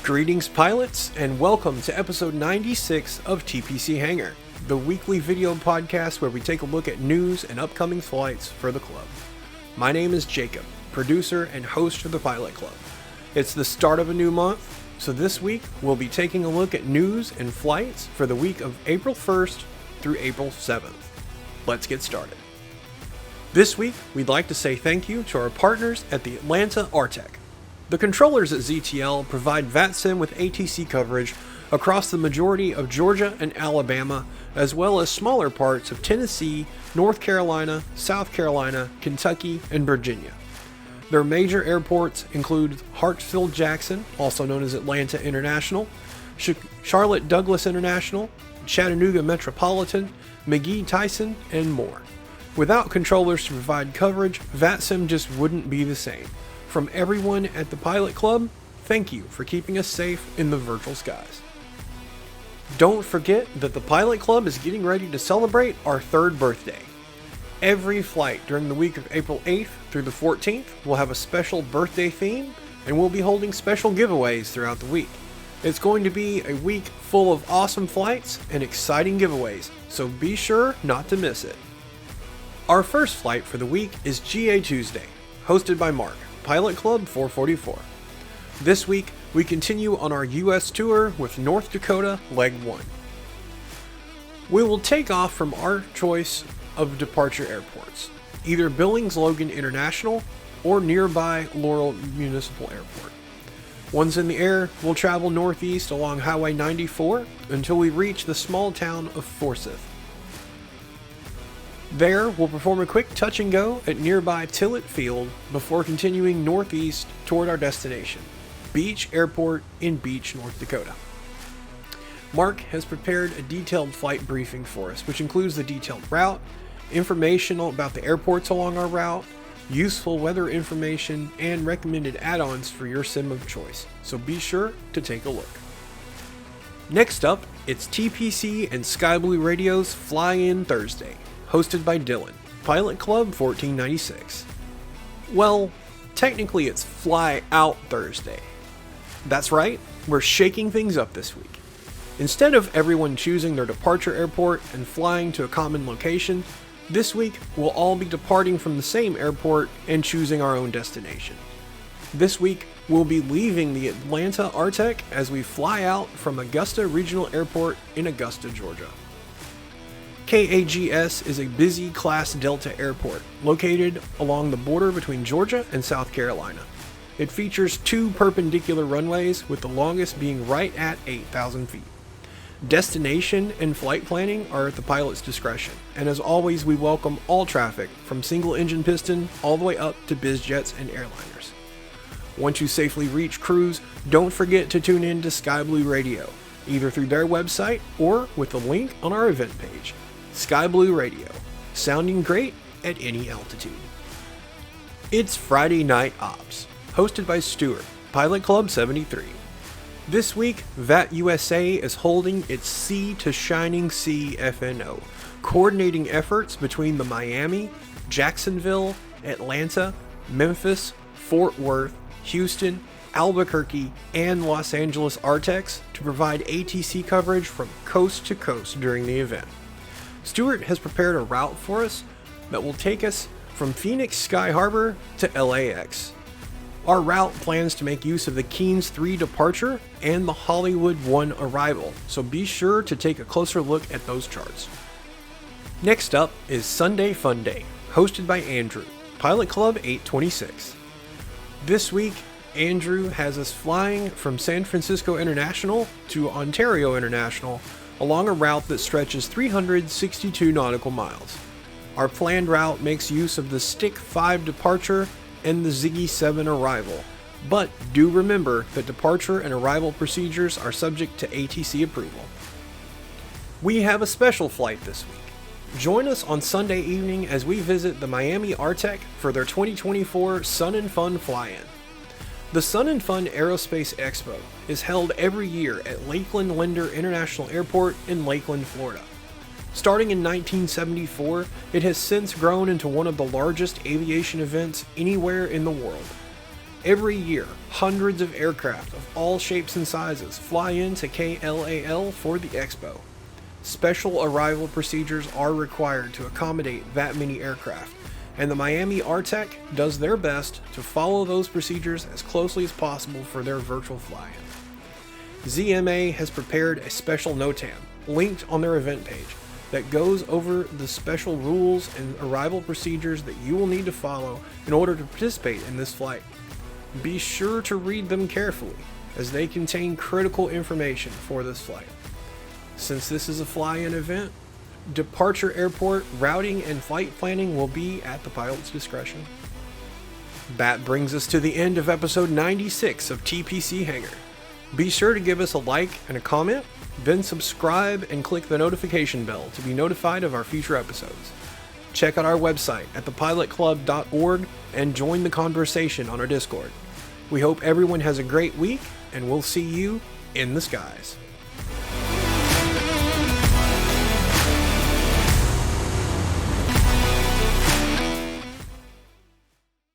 Greetings pilots, and welcome to episode 96 of TPC Hangar, the weekly video podcast where we take a look at news and upcoming flights for the club. My name is Jacob, producer and host of the Pilot Club. It's the start of a new month, so this week we'll be taking a look at news and flights for the week of April 1st through April 7th. Let's get started. This week, we'd like to say thank you to our partners at the Atlanta ARTCC. The controllers at ZTL provide VATSIM with ATC coverage across the majority of Georgia and Alabama, as well as smaller parts of Tennessee, North Carolina, South Carolina, Kentucky, and Virginia. Their major airports include Hartsfield-Jackson, also known as Atlanta International, Charlotte Douglas International, Chattanooga Metropolitan, McGee-Tyson, and more. Without controllers to provide coverage, VATSIM just wouldn't be the same. From everyone at the Pilot Club, thank you for keeping us safe in the virtual skies. Don't forget that the Pilot Club is getting ready to celebrate our third birthday. Every flight during the week of April 8th through the 14th will have a special birthday theme, and we'll be holding special giveaways throughout the week. It's going to be a week full of awesome flights and exciting giveaways, so be sure not to miss it. Our first flight for the week is GA Tuesday, hosted by Mark, Pilot Club 444. This week, we continue on our US tour with North Dakota Leg 1. We will take off from our choice of departure airports, either Billings-Logan International or nearby Laurel Municipal Airport. Once in the air, we'll travel northeast along Highway 94 until we reach the small town of Forsyth. There, we'll perform a quick touch and go at nearby Tillett Field before continuing northeast toward our destination, Beach Airport in Beach, North Dakota. Mark has prepared a detailed flight briefing for us, which includes the detailed route, information about the airports along our route, useful weather information, and recommended add-ons for your sim of choice, so be sure to take a look. Next up, it's TPC and Sky Blue Radio's Fly In Thursday, hosted by Dylan, Pilot Club 1496. Well, technically it's Fly Out Thursday. That's right, we're shaking things up this week. Instead of everyone choosing their departure airport and flying to a common location, this week we'll all be departing from the same airport and choosing our own destination. This week we'll be leaving the Atlanta ARTCC as we fly out from Augusta Regional Airport in Augusta, Georgia. KAGS is a busy Class Delta airport located along the border between Georgia and South Carolina. It features two perpendicular runways, with the longest being right at 8,000 feet. Destination and flight planning are at the pilot's discretion, and as always, we welcome all traffic from single-engine piston all the way up to biz jets and airliners. Once you safely reach cruise, don't forget to tune in to Sky Blue Radio, either through their website or with the link on our event page. Sky Blue Radio, sounding great at any altitude. It's Friday Night Ops, hosted by Stuart, Pilot Club 73. This week, VAT USA is holding its Sea to Shining Sea FNO, coordinating efforts between the Miami, Jacksonville, Atlanta, Memphis, Fort Worth, Houston, Albuquerque, and Los Angeles ARTCCs to provide ATC coverage from coast to coast during the event. Stuart has prepared a route for us that will take us from Phoenix Sky Harbor to LAX. Our route plans to make use of the Keens 3 departure and the Hollywood 1 arrival, so be sure to take a closer look at those charts. Next up is Sunday Fun Day, hosted by Andrew, Pilot Club 826. This week, Andrew has us flying from San Francisco International to Ontario International along a route that stretches 362 nautical miles. Our planned route makes use of the Stick 5 departure and the Ziggy 7 arrival, but do remember that departure and arrival procedures are subject to ATC approval. We have a special flight this week. Join us on Sunday evening as we visit the Miami ARTCC for their 2024 Sun and Fun Fly-In. The Sun and Fun Aerospace Expo is held every year at Lakeland Linder International Airport in Lakeland, Florida. Starting in 1974, it has since grown into one of the largest aviation events anywhere in the world. Every year, hundreds of aircraft of all shapes and sizes fly into KLAL for the expo. Special arrival procedures are required to accommodate that many aircraft, and the Miami ARTCC does their best to follow those procedures as closely as possible for their virtual fly-in. ZMA has prepared a special NOTAM linked on their event page that goes over the special rules and arrival procedures that you will need to follow in order to participate in this flight. Be sure to read them carefully, as they contain critical information for this flight. Since this is a fly-in event, departure airport routing and flight planning will be at the pilot's discretion. That brings us to the end of episode 96 of TPC Hangar. Be sure to give us a like and a comment, then subscribe and click the notification bell to be notified of our future episodes. Check out our website at thepilotclub.org and join the conversation on our Discord. We hope everyone has a great week, and we'll see you in the skies.